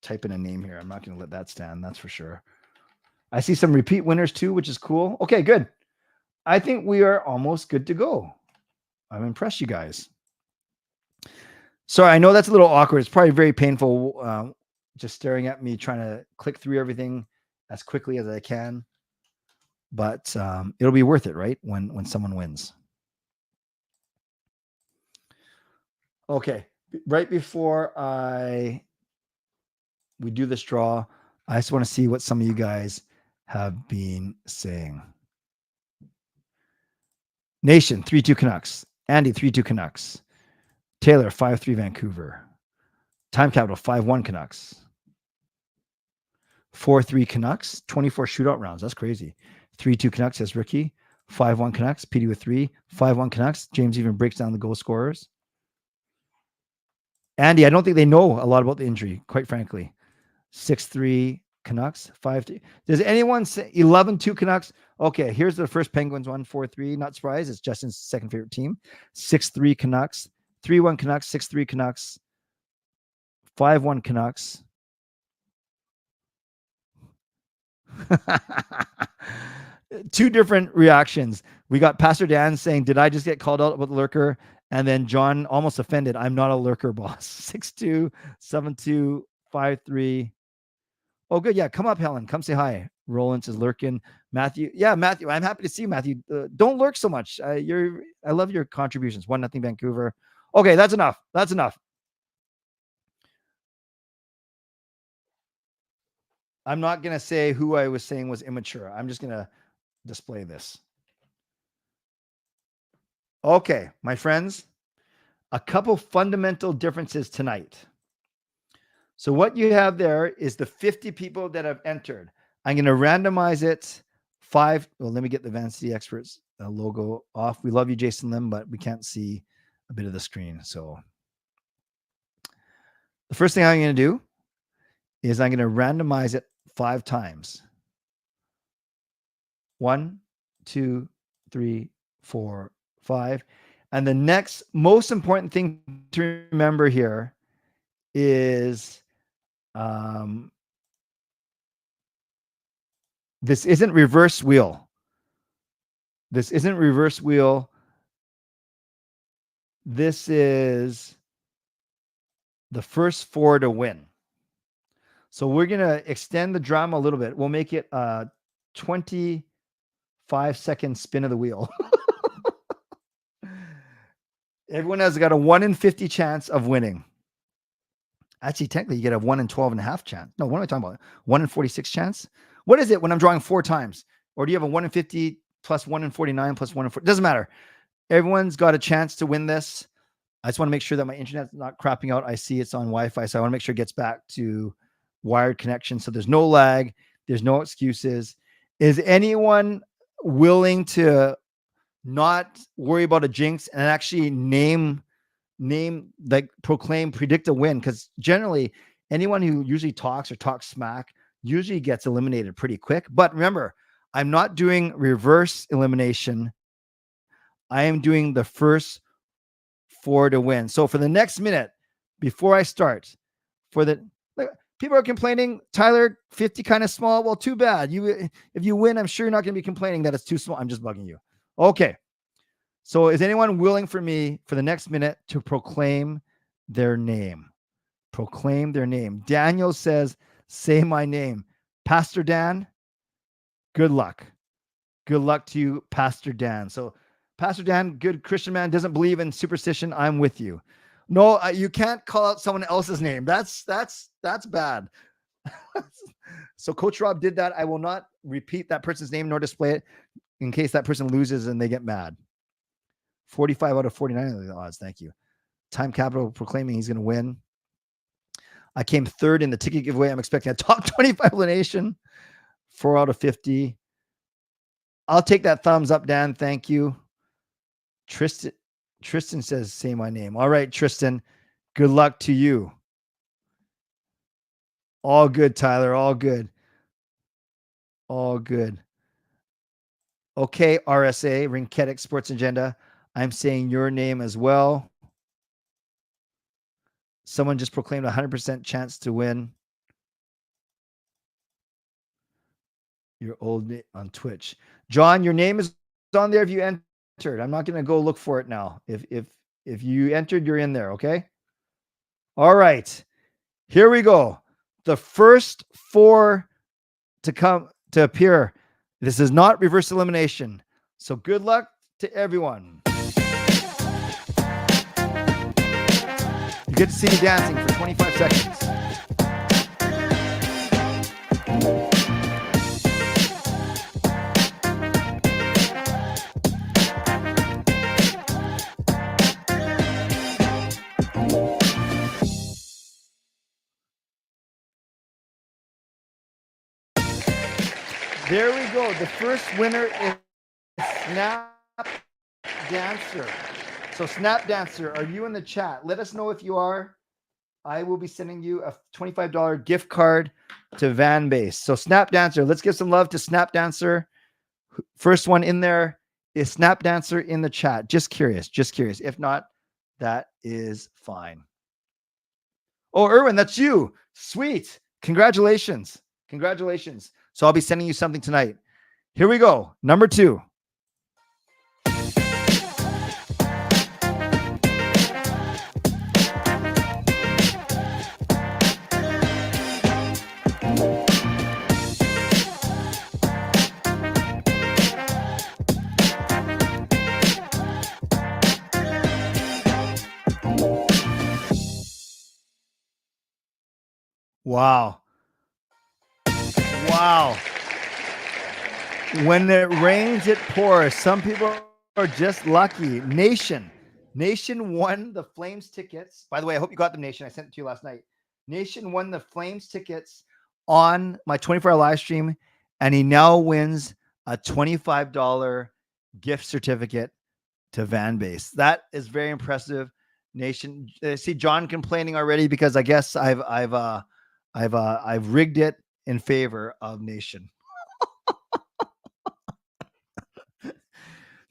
type in a name here. I'm not going to let that stand, that's for sure. I see some repeat winners too, which is cool. Okay, good. I think we are almost good to go. I'm impressed, you guys. Sorry, I know that's a little awkward. It's probably very painful just staring at me trying to click through everything as quickly as I can. But it'll be worth it, right? When someone wins. Okay, right before we do this draw, I just want to see what some of you guys have been saying. Nation 3-2 Canucks. Andy 3-2 Canucks. Taylor 5-3 Vancouver. Time Capital 5-1 Canucks. 4-3 Canucks. 24 shootout rounds. That's crazy. 3-2 Canucks as Ricky. 5-1 Canucks. PD with 3. 5-1 Canucks. James even breaks down the goal scorers. Andy, I don't think they know a lot about the injury, quite frankly. 6-3 Canucks. 5-3. Does anyone say 11-2 Canucks? Okay, here's the first Penguins one. 4-3. Not surprised. It's Justin's second favorite team. 6-3 Canucks. 3-1 Canucks. 6-3 Canucks. 5-1 Canucks. Two different reactions. We got Pastor Dan saying, did I just get called out about the lurker? And then John almost offended. I'm not a lurker, boss. 6-2, 7-2, 5-3. Oh, good. Yeah, come up, Helen. Come say hi. Roland is lurking. Matthew. Yeah, Matthew. I'm happy to see you, Matthew. Don't lurk so much. I love your contributions. 1-0 Vancouver. Okay, that's enough. That's enough. I'm not going to say who I was saying was immature. I'm just going to display this. Okay, my friends, a couple fundamental differences tonight. So what you have there is the 50 people that have entered. I'm going to randomize it 5. Well, let me get the Vanity Experts logo off. We love you, Jason Lim, but we can't see a bit of the screen. So the first thing I'm going to do is I'm going to randomize it 5 times. 1, 2, 3, 4, 5. And the next most important thing to remember here is this isn't reverse wheel. This isn't reverse wheel. This is the first 4 to win. So we're going to extend the drama a little bit. We'll make it a 25-second spin of the wheel. Everyone has got a 1 in 50 chance of winning. Actually, technically, you get a 1 in 12.5 chance. No, what am I talking about? 1 in 46 chance? What is it when I'm drawing 4 times? Or do you have a 1 in 50 plus 1 in 49 plus 1 in 40? It doesn't matter. Everyone's got a chance to win this. I just want to make sure that my internet's not crapping out. I see it's on Wi-Fi, so I want to make sure it gets back to wired connection. So there's no lag. There's no excuses. Is anyone willing to not worry about a jinx and actually predict a win? Because generally anyone who usually talks smack usually gets eliminated pretty quick. But remember, I'm not doing reverse elimination. I am doing the first 4 to win. So for the next minute, before I start, people are complaining, Tyler, 50 kind of small. Well, too bad. If you win, I'm sure you're not going to be complaining that it's too small. I'm just bugging you. Okay. So is anyone willing for me for the next minute to proclaim their name? Proclaim their name. Daniel says, say my name. Pastor Dan, good luck. Good luck to you, Pastor Dan. So Pastor Dan, good Christian man, doesn't believe in superstition. I'm with you. No, you can't call out someone else's name. That's bad. So Coach Rob did that. I will not repeat that person's name nor display it in case that person loses and they get mad. 45 out of 49 of the odds. Thank you. Time Capital proclaiming he's going to win. I came third in the ticket giveaway. I'm expecting a top 25 elimination. 4 out of 50. I'll take that thumbs up, Dan. Thank you. Tristan says, say my name. All right, Tristan. Good luck to you. All good, Tyler. All good. All good. Okay, RSA, Rinketic Sports Agenda. I'm saying your name as well. Someone just proclaimed a 100% chance to win. Your old name on Twitch. John, your name is on there if you entered. I'm not going to go look for it now. If you entered, you're in there, okay? All right. Here we go. The first 4 to appear. This is not reverse elimination. So good luck to everyone. You get to see me dancing for 25 seconds. There we go. The first winner is Snap Dancer. So Snap Dancer, are you in the chat? Let us know if you are. I will be sending you a $25 gift card to Vanbase. So Snap Dancer, let's give some love to Snap Dancer. First one in there is Snap Dancer in the chat. Just curious, just curious. If not, that is fine. Oh, Erwin, that's you. Sweet. Congratulations. Congratulations. So I'll be sending you something tonight. Here we go. Number 2. Wow. Wow. When it rains, it pours. Some people are just lucky. Nation won the Flames tickets. By the way, I hope you got them, Nation. I sent it to you last night. Nation won the Flames tickets on my 24-hour live stream, and he now wins a $25 gift certificate to Vanbase. That is very impressive, Nation. See John complaining already because I guess I've rigged it in favor of Nation.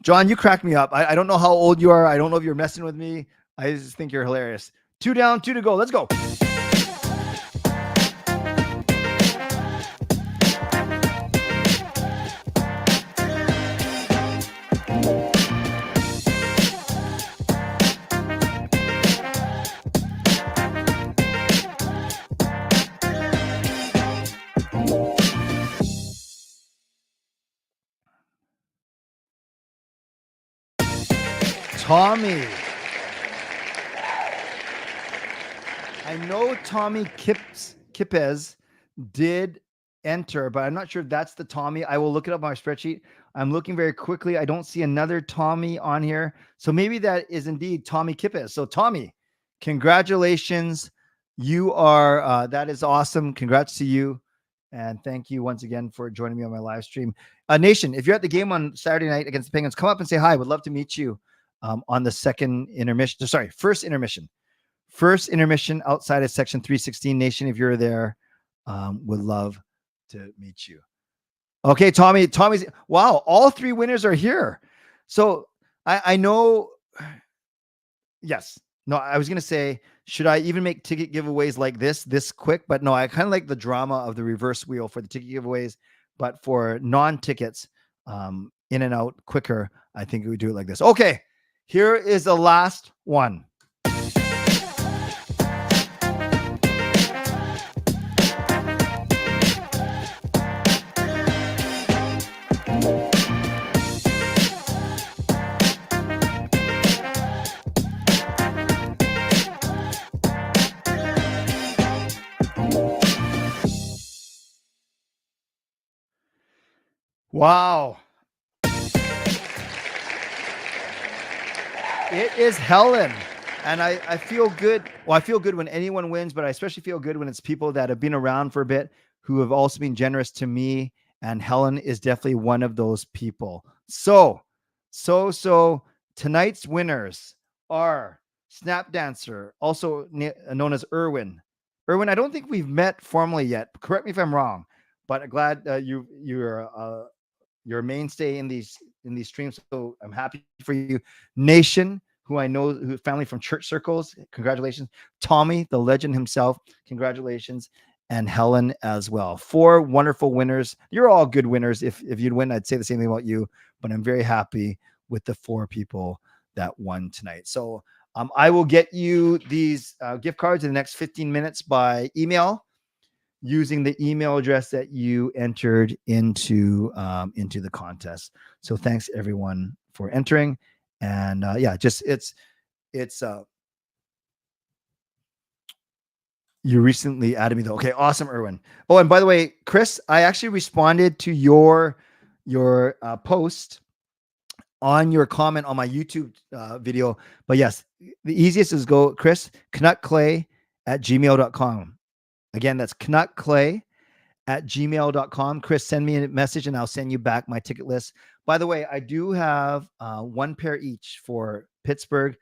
John, you crack me up. I don't know how old you are. I don't know if you're messing with me. I just think you're hilarious. 2 down, 2 to go. Let's go. Tommy. I know Tommy Kipes did enter, but I'm not sure if that's the Tommy. I will look it up on my spreadsheet. I'm looking very quickly. I don't see another Tommy on here. So maybe that is indeed Tommy Kipes. So Tommy, congratulations. You are, that is awesome. Congrats to you. And thank you once again for joining me on my live stream. Nation, if you're at the game on Saturday night against the Penguins, come up and say hi. Would love to meet you. On the first intermission outside of section 316. Nation, if you're there, would love to meet you. Okay, Tommy's wow, all 3 winners are here. So I know, Yes. No, I was going to say, should I even make ticket giveaways like this quick? But no, I kind of like the drama of the reverse wheel for the ticket giveaways. But for non-tickets, in and out quicker, I think we would do it like this. Okay, here is the last one. Wow. It is Helen. And I feel good. Well, I feel good when anyone wins, but I especially feel good when it's people that have been around for a bit who have also been generous to me. And Helen is definitely one of those people. So tonight's winners are Snap Dancer, also known as Erwin. Erwin, I don't think we've met formally yet. Correct me if I'm wrong, but I'm glad you're a mainstay in these streams. So I'm happy for you. Nation, who I know, who family from church circles, congratulations. Tommy, the legend himself, congratulations. And Helen as well. 4 wonderful winners. You're all good winners. If you'd win, I'd say the same thing about you, but I'm very happy with the 4 people that won tonight. So I will get you these gift cards in the next 15 minutes by email, using the email address that you entered into the contest. So thanks everyone for entering. And it's you recently added me though. Okay, awesome, Erwin. Oh, and by the way, Chris, I actually responded to your post on your comment on my YouTube video. But yes, the easiest is go Chris canuckclay@gmail.com. Again, that's canuckclay@gmail.com. Chris, send me a message and I'll send you back my ticket list. By the way, I do have 1 pair each for Pittsburgh,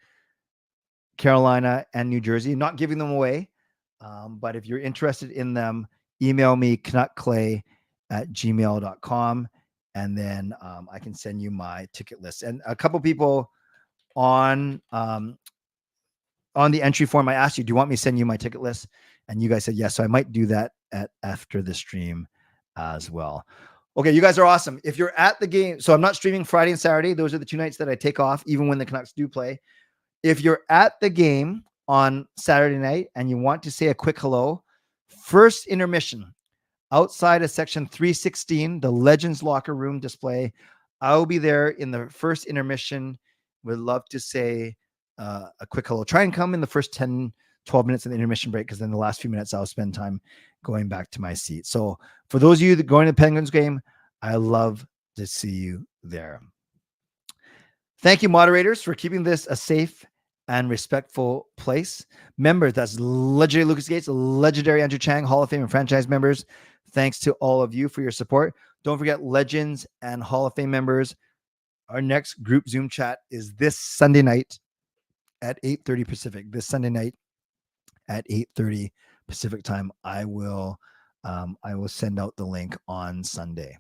Carolina, and New Jersey. I'm not giving them away, but if you're interested in them, email me canuckclay@gmail.com, and then I can send you my ticket list. And a couple people on the entry form, I asked you, do you want me to send you my ticket list? And you guys said yes. So I might do that after the stream as well. Okay, you guys are awesome. If you're at the game, so I'm not streaming Friday and Saturday. Those are the 2 nights that I take off, even when the Canucks do play. If you're at the game on Saturday night and you want to say a quick hello, first intermission outside of section 316, the Legends locker room display, I will be there in the first intermission. Would love to say a quick hello. Try and come in the first 10, 12 minutes of the intermission break, because then the last few minutes I'll spend time going back to my seat. So for those of you that going to the Penguins game, I love to see you there. Thank you, moderators, for keeping this a safe and respectful place. Members, that's legendary Lucas Gates, legendary Andrew Chang, Hall of Fame and franchise members. Thanks to all of you for your support. Don't forget, Legends and Hall of Fame members. Our next group Zoom chat is this Sunday night at 8:30 Pacific. This Sunday night at 8:30 Pacific time. I will send out the link on Sunday.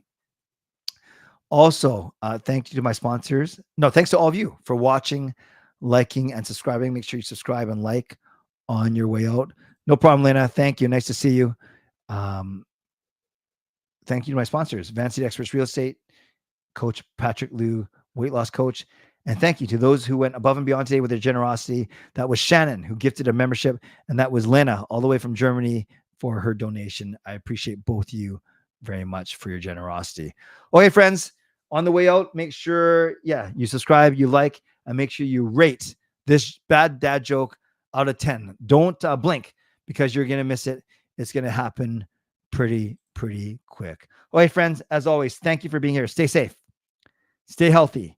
Also, thank you to my sponsors. No, thanks to all of you for watching, liking, and subscribing. Make sure you subscribe and like on your way out. No problem, Lena. Thank you. Nice to see you. Thank you to my sponsors, Vanbase Experts Real Estate, Coach Patrick Liu, weight loss coach. And thank you to those who went above and beyond today with their generosity. That was Shannon, who gifted a membership, and that was Lena, all the way from Germany, for her donation. I appreciate both of you very much for your generosity. Okay, friends, on the way out, make sure, you subscribe, you like, and make sure you rate this bad dad joke out of 10. Don't blink, because you're going to miss it. It's going to happen pretty quick. Okay, friends, as always, thank you for being here. Stay safe, stay healthy,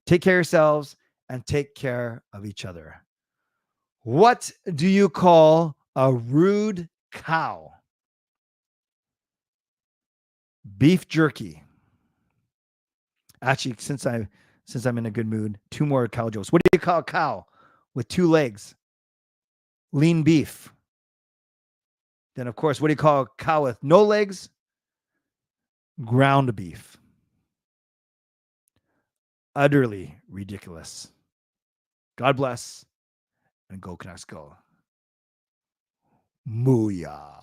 take care of yourselves, and take care of each other. What do you call a rude cow? Beef jerky. Actually, since I'm in a good mood, 2 more cow jokes. What do you call a cow with 2 legs? Lean beef. Then, of course, what do you call a cow with no legs? Ground beef. Utterly ridiculous. God bless. and go Canucks go. Mooyah.